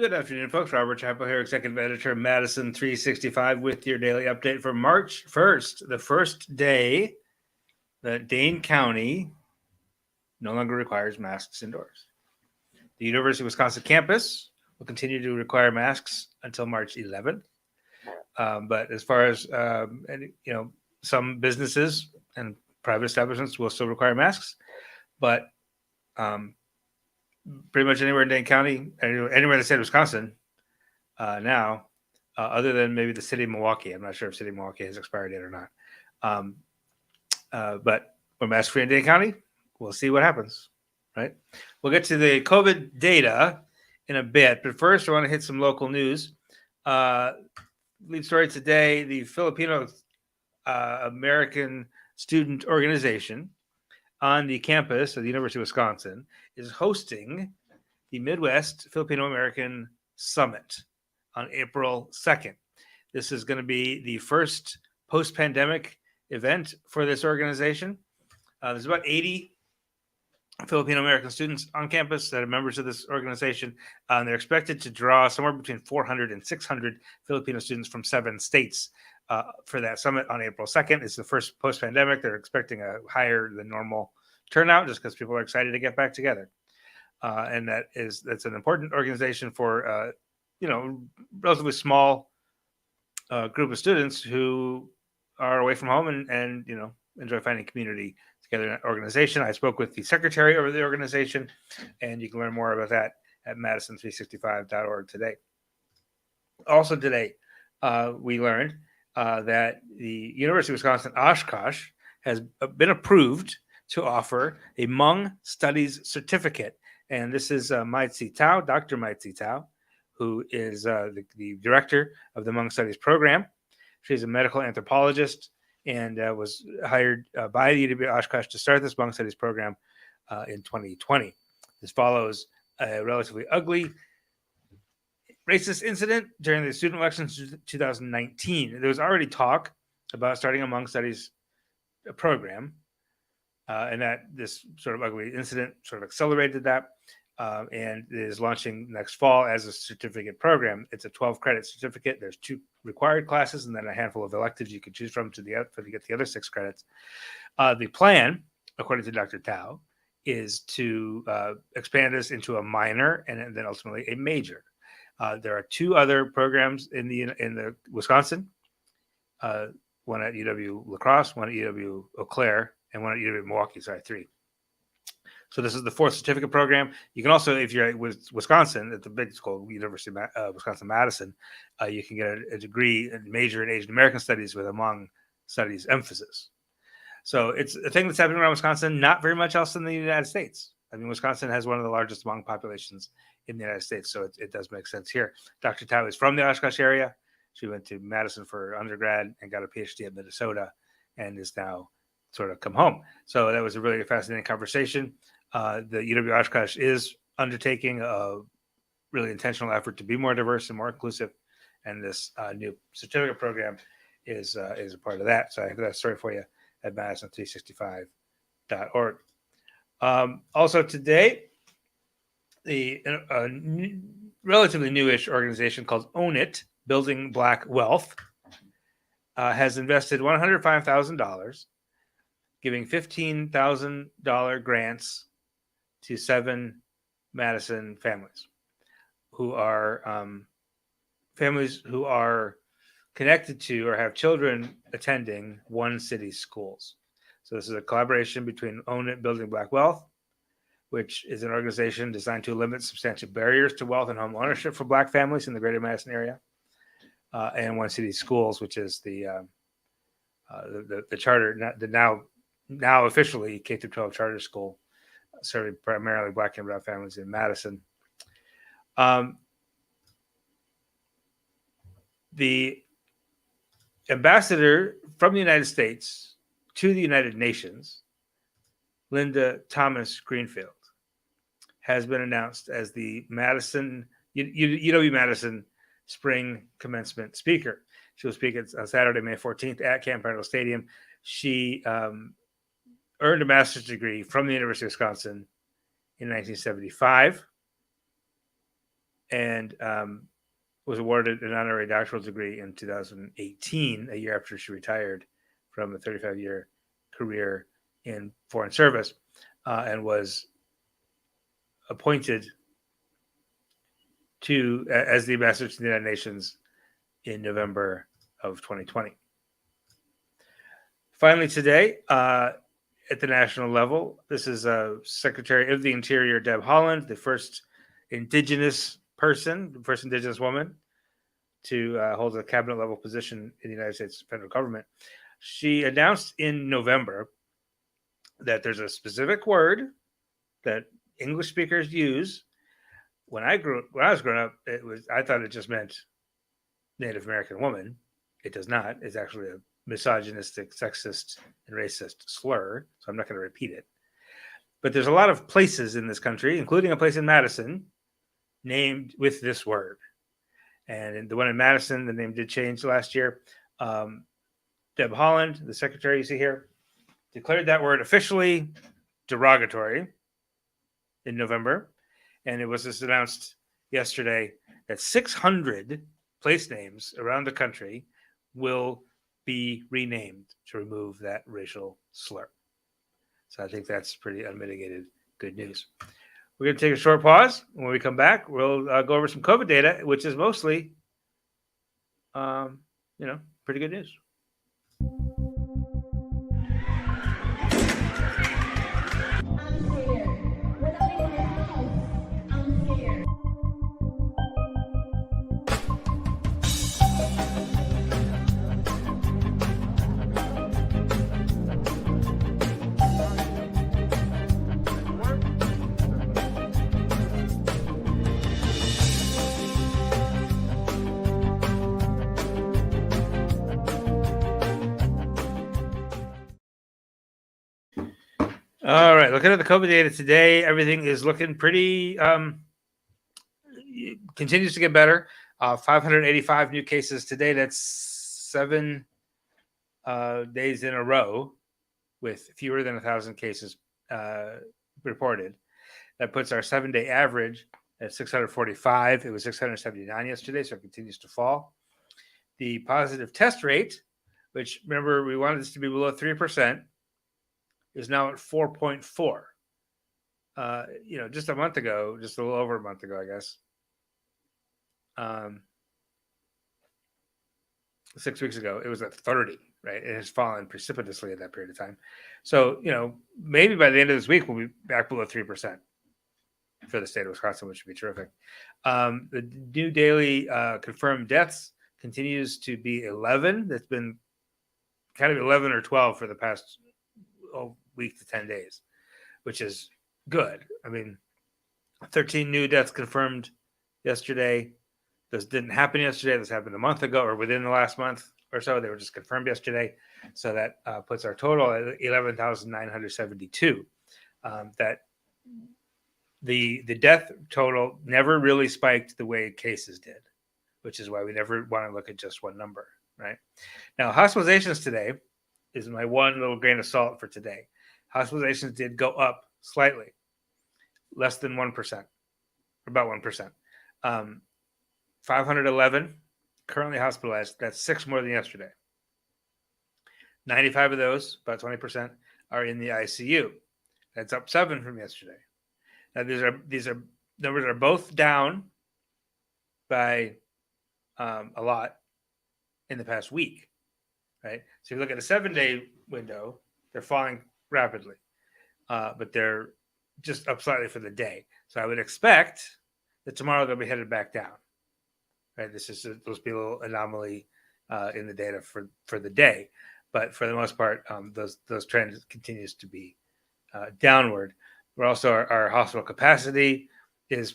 Good afternoon, folks. Robert Chappell here, Executive Editor of Madison365 with your daily update for March 1st, the first day that Dane County no longer requires masks indoors. The University of Wisconsin campus will continue to require masks until March 11th. But as far as, some businesses and private establishments will still require masks. But pretty much anywhere in Dane County, anywhere in the state of Wisconsin now, other than maybe the city of Milwaukee. I'm not sure if city of Milwaukee has expired yet or not. But we're mask free in Dane County. We'll see what happens, right? We'll get to the COVID data in a bit. But first, I want to hit some local news. Lead story today, the Filipino American Student Organization on the campus of the University of Wisconsin is hosting the Midwest Filipino American Summit on April 2nd. This is going to be the first post-pandemic event for this organization. There's about 80 Filipino American students on campus that are members of this organization. And they're expected to draw somewhere between 400 and 600 Filipino students from 7 states for that summit on April 2nd. It's the first post-pandemic. They're expecting a higher than normal turnout just because people are excited to get back together. And that's an important organization for, relatively small group of students who are away from home and enjoy finding community together in an organization. I spoke with the secretary of the organization, and you can learn more about that at Madison365.org today. Also today, we learned that the University of Wisconsin-Oshkosh has been approved to offer a Hmong Studies certificate. And this is Dr. Maitzi Tao, who is the director of the Hmong Studies program. She's a medical anthropologist and was hired by the UW-Oshkosh to start this Hmong Studies program in 2020. This follows a relatively ugly racist incident during the student elections in 2019. There was already talk about starting a Hmong Studies program, and that this sort of ugly incident sort of accelerated that, and is launching next fall as a certificate program. It's a 12-credit certificate. There's 2 required classes and then a handful of electives you can choose from to get the other 6 credits. The plan, according to Dr. Tao, is to expand this into a minor and then ultimately a major. There are 2 other programs in the Wisconsin, one at UW-La Crosse, one at UW-Eau Claire, and one at UW-Milwaukee. 3. So this is the 4th certificate program. You can also, if you're at Wisconsin, at the big school, University of Wisconsin-Madison, you can get a degree, a major in Asian American Studies with a Hmong Studies emphasis. So it's a thing that's happening around Wisconsin, not very much else in the United States. I mean, Wisconsin has one of the largest Hmong populations in the United States, so it does make sense here. Dr. Tao is from the Oshkosh area. She went to Madison for undergrad and got a PhD at Minnesota and is now sort of come home. So that was a really fascinating conversation. The UW-Oshkosh is undertaking a really intentional effort to be more diverse and more inclusive, and this new certificate program is a part of that. So I have that story for you at Madison365.org. Also today, the relatively newish organization called Own It, Building Black Wealth, has invested $105,000, giving $15,000 grants to 7 Madison families who are connected to or have children attending one city schools. So this is a collaboration between Own It, Building Black Wealth, which is an organization designed to limit substantial barriers to wealth and home ownership for Black families in the greater Madison area, and One City Schools, which is the charter, the now officially K-12 charter school, serving primarily Black and Brown families in Madison. The ambassador from the United States to the United Nations, Linda Thomas Greenfield, has been announced as the UW-Madison spring commencement speaker. She will speak on Saturday, May 14th at Camp Randall Stadium. She earned a master's degree from the University of Wisconsin in 1975 and was awarded an honorary doctoral degree in 2018, a year after she retired from a 35-year career in foreign service, and was appointed as the ambassador to the United Nations in November of 2020. Finally, today, at the national level, this is Secretary of the Interior Deb Haaland, the first Indigenous woman to hold a cabinet level position in the United States federal government. She announced in November that there's a specific word that English speakers use. When I was growing up, I thought it just meant Native American woman. It does not. It's actually a misogynistic, sexist, and racist slur. So I'm not going to repeat it. But there's a lot of places in this country, including a place in Madison, named with this word. And in the one in Madison, the name did change last year. Deb Haaland, the secretary you see here, declared that word officially derogatory in November. And it was just announced yesterday that 600 place names around the country will be renamed to remove that racial slur. So I think that's pretty unmitigated good news. We're going to take a short pause. When we come back, we'll go over some COVID data, which is mostly, pretty good news. All right, looking at the COVID data today, everything is looking pretty, continues to get better. 585 new cases today. That's 7 days in a row with fewer than 1,000 cases reported. That puts our 7-day average at 645. It was 679 yesterday, so it continues to fall. The positive test rate, which remember we wanted this to be below 3%, is now at 4.4. Just a month ago, just a little over a month ago, I guess. 6 weeks ago, it was at 30, right? It has fallen precipitously in that period of time. So, maybe by the end of this week, we'll be back below 3% for the state of Wisconsin, which would be terrific. The new daily confirmed deaths continues to be 11. That's been kind of 11 or 12 for the past week to 10 days, which is good. I mean, 13 new deaths confirmed yesterday. This didn't happen yesterday. This happened a month ago or within the last month or so. They were just confirmed yesterday. So that puts our total at 11,972. That the death total never really spiked the way cases did, which is why we never want to look at just one number, right? Now, hospitalizations today is my one little grain of salt for today. Hospitalizations did go up slightly, less than 1%, about 1%. 511 currently hospitalized. That's 6 more than yesterday. 95 of those, about 20%, are in the ICU. That's up 7 from yesterday. Now these are numbers are both down by a lot in the past week, right? So if you look at a 7-day window, they're falling rapidly, but they're just up slightly for the day. So I would expect that tomorrow they'll be headed back down. Right? This is supposed to be a little anomaly in the data for the day, but for the most part, those trends continues to be downward. We're also our hospital capacity is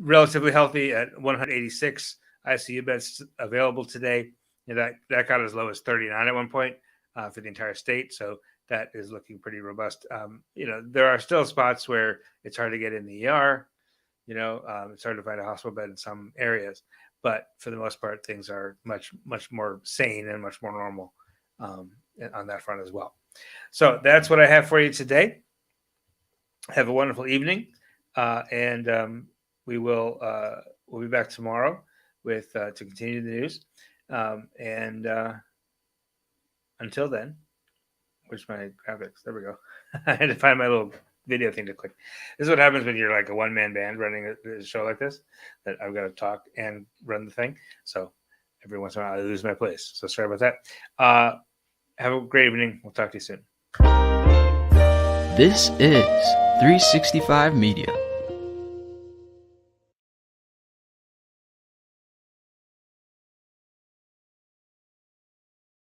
relatively healthy at 186 ICU beds available today. That got as low as 39 at one point for the entire state. So that is looking pretty robust. There are still spots where it's hard to get in the ER. It's hard to find a hospital bed in some areas, but for the most part, things are much, much more sane and much more normal on that front as well. So that's what I have for you today. Have a wonderful evening, and we will we'll be back tomorrow with to continue the news. And until then, where's my graphics? There we go. I had to find my little video thing to click. This is what happens when you're like a one-man band running a show like this, that I've got to talk and run the thing. So every once in a while I lose my place. So sorry about that. Have a great evening. We'll talk to you soon. This is 365 Media.